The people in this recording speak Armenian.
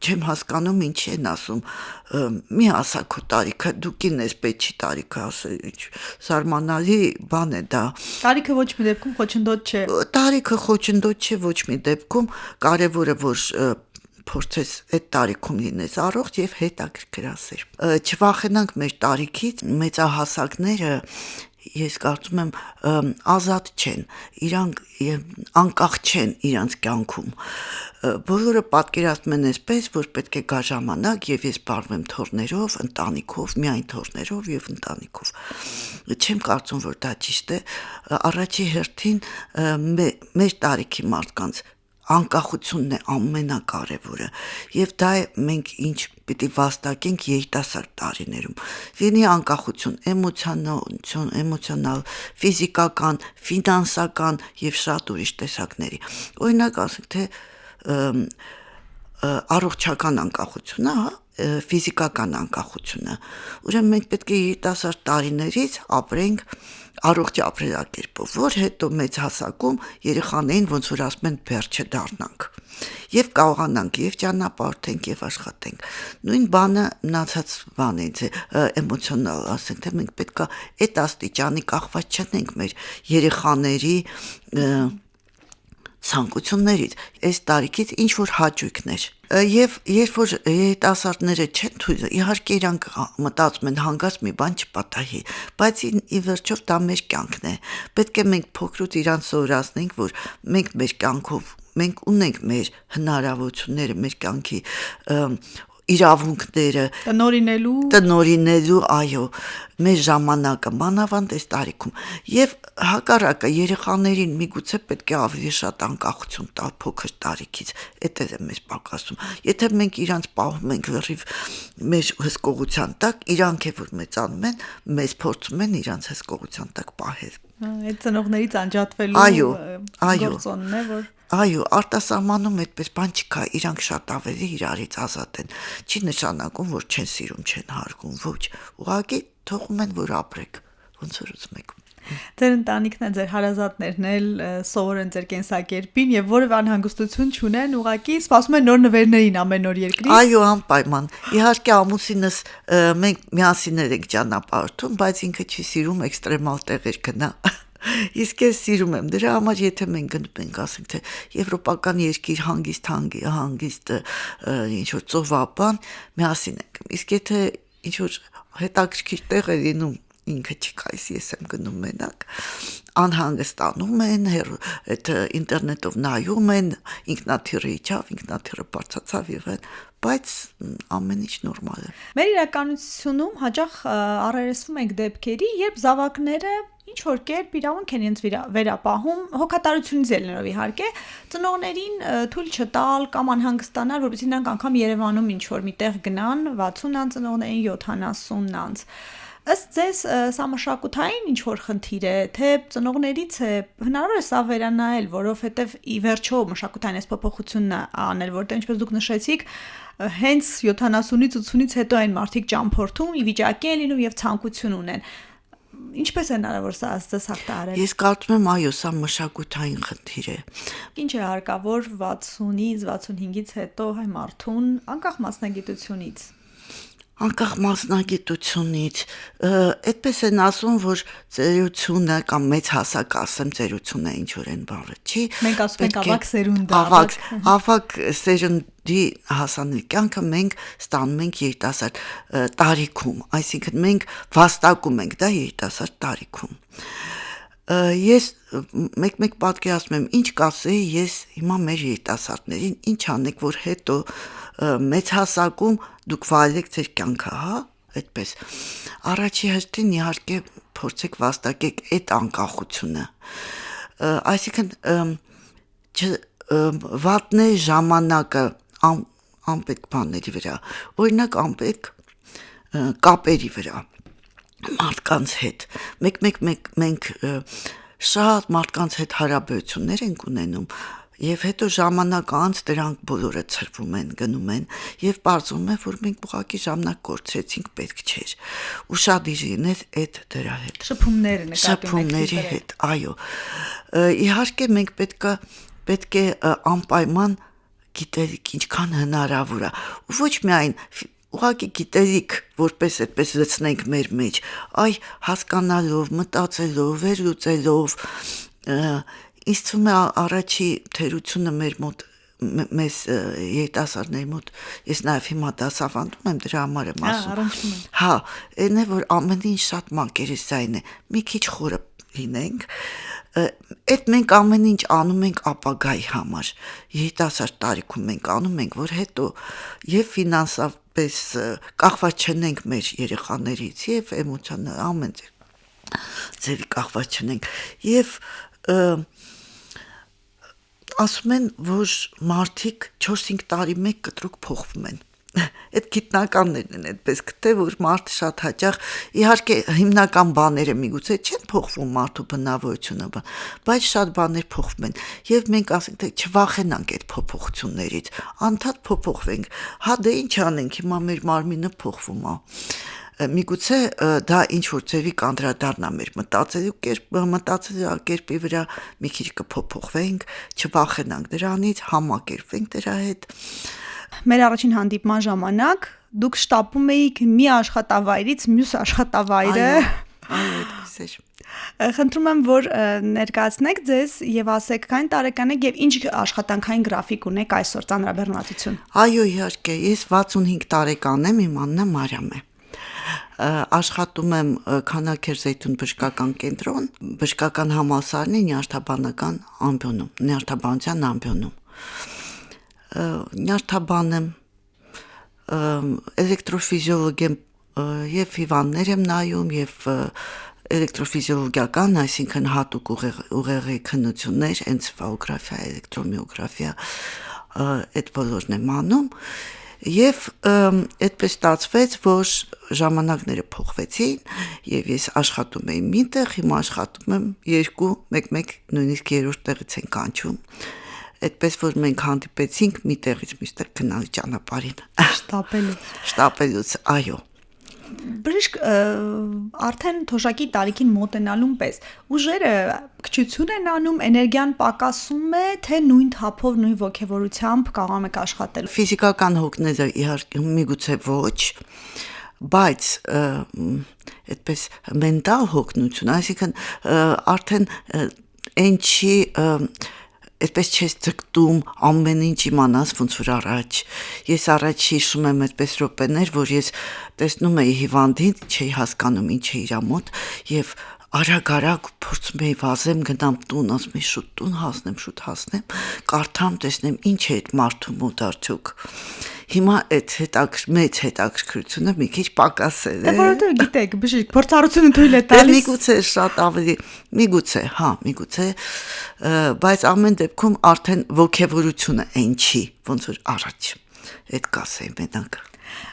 չեմ հասկանում ինչի են ասում մի ասա քո տարիքը դու կին ես պետք չի տարիքը ասել զարմանալի բան է դա տարիքը ոչ մի դեպքում խոչընդոտ չէ տարիքը խոչընդոտ չէ ոչ մի դեպքում կարևորը որ փորձես այդ տարիքում լինես առողջ եւ հետաքրքրասեր չվախենանք մեր տարիքից մեծահասակները ես կարծում եմ ազատ չեն իրանք անկախ չեն իրանց կյանքում բոլորը պատկերացնում են այսպես որ պետք է գա ժամանակ եւ ես բարվեմ թորներով ընտանիքով միայն թորներով եւ ընտանիքով չեմ կարծում որ դա ճիշտ է առաջի հերթին մեր տարիքի մարդկանց անկախությունն է ամենակարևորը եւ դա է մենք ինչ պիտի վաստակենք երիտասարդ տարիներում լինի անկախություն էմոցիոնալ ֆիզիկական ֆինանսական եւ շատ ուրիշ տեսակների օրինակ ասենք թե առողջական անկախությունը ֆիզիկական անկախությունը ուրեմն մենք պետք է երիտասարդ տարիներից ապրենք առողջ ապրելակերպով, որ հետո մեծ հասակում երեխաներին ոնց որ ասում են բերչը դառնանք եւ կարողանանք եւ ճանապարհորդենք եւ աշխատենք նույն բանը մնացած բան է էմոցիոնալ ասենք թե մենք պետքա այդ աստիճանի կախված չենք մեր երեխաների ցանկություններից այս տարիքից ինչ որ հաճույքներ եւ երբ որ երիտասարդները չեն թույլ իհարկե իրանք մտածում են հանգած մի բան չպատահի բայց ի վերջով դա մեր կյանքն է պետք է մենք փոքրուց իրանք սովորացնենք որ մենք մեր կյանքով մենք ունենք մեր հնարավորությունները մեր կյանքի իրավունքները տնօրինելու այո մեր ժամանակը մանավանդ այս տարիքում եւ հակառակը երեխաներին միգուցե պետք է ավելի շատ անկախություն տալ փոքր տարիքից դա է մեզ պակասում եթե մենք իրանց պահում ենք լրիվ մեր հսկողության տակ իրանք է որ մեծանում են մեզ փորձում են իրանց հսկողության տակ պահել այդ ծնողներից անջատվելու գործոնն է որ Այո, արտասահմանում այդպես բան չկա, իրանք շատ ավելի իրարից ազատ են։ Չի նշանակում, որ չեն սիրում, չեն հարգում, ոչ։ Ուղղակի թողում են, որ ապրեք, ոնց որ ուզում եք։ Ձեր ընտանիքն է, ձեր հարազատներն էլ սովոր են ձեր կենսակերպին եւ որևէ անհանգստություն չունեն, ուղղակի սպասում են նոր նվերներին ամեն օր երկրից։ Այո, անպայման։ Իհարկե ամուսինս մենք միասին ենք ճանապարհորդում, բայց ինքը չի սիրում էքստրեմալ տեղեր գնա։ Իսկ ես սիրում եմ դրա համար եթե մենք գնում ենք ասենք թե եվրոպական երկիր հանգիստ ինչ որ ծովաբան միասին ենք իսկ եթե ինչ որ հետաքրքիր տեղ է լինում ինքը չկայս ես եմ գնում մենակ անհանգստանում են այդ ինտերնետով նայում են ինքնաթիռը իջավ ինքնաթիռը բարձրացավ եւ այլ բայց ամեն ինչ նորմալ է մեր իրականությունում հաճախ առերեսվում ենք դեպքերի երբ զավակները ինչ որ կերպ իրավունք են ինձ վերապահում հոգատարությունից ելնելով իհարկե ծնողներին թույլ չտալ կամ անհանգստանալ որովհետեւ նրանք անգամ Երևանում ինչ որ միտեղ գնան 60 անց ծնողներին 70 անց ըստ ձեզ սա մշակութային ինչ որ խնդիր է թե ծնողներից է հնարավոր է սա վերանայել որովհետեւ ի վերջո մշակութային այս փոփոխությունն անել որտեղ ինչպես դուք նշեցիք հենց 70-ից 80-ից հետո այն մարդիկ ճամփորդում ի վիճակի են լինում եւ ցանկություն ունեն Ինչպես է հնարավոր սա ասես հաղթահարել Ես կարծում եմ այո սա մշակութային խնդիր է Ինչ է հարկավոր 60-ից 65-ից հետո հայ մարդուն անկախ մասնագիտությունից Անկախ մասնագիտությունից այդպես են ասում որ ծերությունը կամ մեծ հասակ ասեմ ծերությունը ինչ որ են բառը չի Մենք ասում ենք ավակ սերունդ ավակ սերունդի հասանելի կյանքը մենք ստանում ենք երիտասարդ տարիքում այսինքն մենք վաստակում ենք դա երիտասարդ տարիքում Ես մեկ պատկերացնում եմ ինչ կասեի ես հիմա մեր երիտասարդներին ինչ անեք որ հետո մեծ հասակում դուք վայելեք ձեր կյանքը, հա, այդպես։ Առաջի հերթին իհարկե փորձեք վաստակեք այդ անկախությունը։ Այսինքն վատներ ժամանակը անպետք բաների վրա, օրինակ անպետք կապերի վրա մարդկանց հետ մենք շատ մարդկանց հետ հարաբերություններ ենք ունենում Եվ հետո ժամանակ անց դրանք բոլորը ծրվում են, գնում են եւ բարձում է որ մենք ուղղակի ժամանակ կորցրեցինք պետք չէր։ Ու շատ իժինես այդ դրա հետ։ Շփումների հետ, այո։ Իհարկե մենք պետք է անպայման գիտելիք ինչքան հնարավոր է, ու ոչ միայն ուղղակի գիտելիք, որպես այդպես լցնենք մեր մեջ, այ հասկանալով, մտածելով, վերլուծելով, ինձ թվում է առաջի թերությունը մեր մոտ մեզ երիտասարդների մոտ, ես նաև հիմա դասավանդում եմ, դրա համար եմ ասում։ Հա, այն է, որ ամեն ինչ շատ մակերեսային է, մի քիչ խորը լինենք, այդ մենք ամեն ինչ անում ենք ապագայի համար, երիտասարդ տարիքում մենք անում ենք, որ հետո եւ ֆինանսապես կախված չնենք մեր երեխաներից եւ էմոցիոնալ ամեն ձևի կախված չնենք եւ ասում են, որ մարդիկ 4-5 տարի մեկ կտրուկ փոխվում են։ Այդ գիտնականներն են այդպես գտե, որ մարդը շատ հաճախ, իհարկե հիմնական բաները միգուցե չեն փոխվում մարդու բնավորությունը, բայց շատ բաներ փոխվում են։ Եվ մենք ասենք, թե չվախենանք այդ փոփոխություններից, անդադ փոփոխվենք։ Հա դե ինչ անենք, հիմա մեր մարմինը փոխվում է։ Միգուցե դա ինչ-որ ձևի կանդրադառնա մեր մտածելակերպի վրա, մի քիչ կփոփոխվենք, չվախենանք դրանից, համակերպվենք դրա հետ։ Մեր առաջին հանդիպման ժամանակ դուք շտապում էիք մի աշխատավայրից մյուս աշխատավայրը։ Այո, այդպես էր։ Խնդրում եմ, որ ներկայացնեք ձեզ եւ ասեք քանի տարեկան եք եւ ինչ աշխատանքային գրաֆիկ ունեք այսօր ծանրաբեռնվածություն։ Այո, իհարկե, ես 65 տարեկան եմ, իմ անունը Մարիամ է։ Աշխատում եմ Քանաքերզեյթուն բժշկական կենտրոն, բժշկական համալսարանի նյարդաբանական ամբիոնում, նյարդաբանության ամբիոնում։ Նյարդաբան եմ, էլեկտրոֆիզիոլոգ եմ եւ հիվանդներ եմ նայում եւ էլեկտրոֆիզիոլոգիական, այսինքն հատուկ ուղեղի քննություններ, էնցեֆալոգրաֆիա, էլեկտրոմիոգրաֆիա, այդ բոլորն եմ անում։ Եվ այդպես ստացվեց, որ ժամանակները փոխվեցին եւ ես աշխատում էի մի տեղ, հիմա աշխատում եմ երկու, մեկ նույնիսկ երրորդ տեղից են կանչում։ Այդպես որ մենք հանդիպեցինք մի տեղից մյուս տեղ գնալու ճանապարհին։ Շտապելուց, այո։ Բժիշկ արդեն թոշակի տարիքին մոտենալուն պես ուժերը քչություն են անում, էներգիան պակասում է, թե նույն թափով, նույն ոգևորությամբ կարող եք աշխատել։ Ֆիզիկական հոգները իհարկե միգուցե ոչ, բայց այդպես մենտալ հոգնություն, այսինքն արդեն այն չի այդպես չես ձգտում ամեն ինչ իմանաս ոնց որ առաջ։ Ես առաջ հիշում եմ այդպես րոպեներ, որ ես տեսնում էի հիվանդին, չէի հասկանում ինչ է իր մոտ եւ արագ փորձում էի վազեմ, գնամ տուն, ասում էի շուտ տուն հասնեմ, կարդամ, տեսնեմ ինչ է այդ մարդու մոտ արդյոք։ Հիմա այդ մեծ հետաքրքրությունը մի քիչ պակասել է։ Որովհետեւ գիտեք, բժիշկ, փորձառությունը թույլ է տալիս։ Միգուցե շատ ավելի, միգուցե, բայց ամեն դեպքում արդեն ոգևորությունը այն չի, ոնց որ առաջ։ Այդ կասեի մենակ։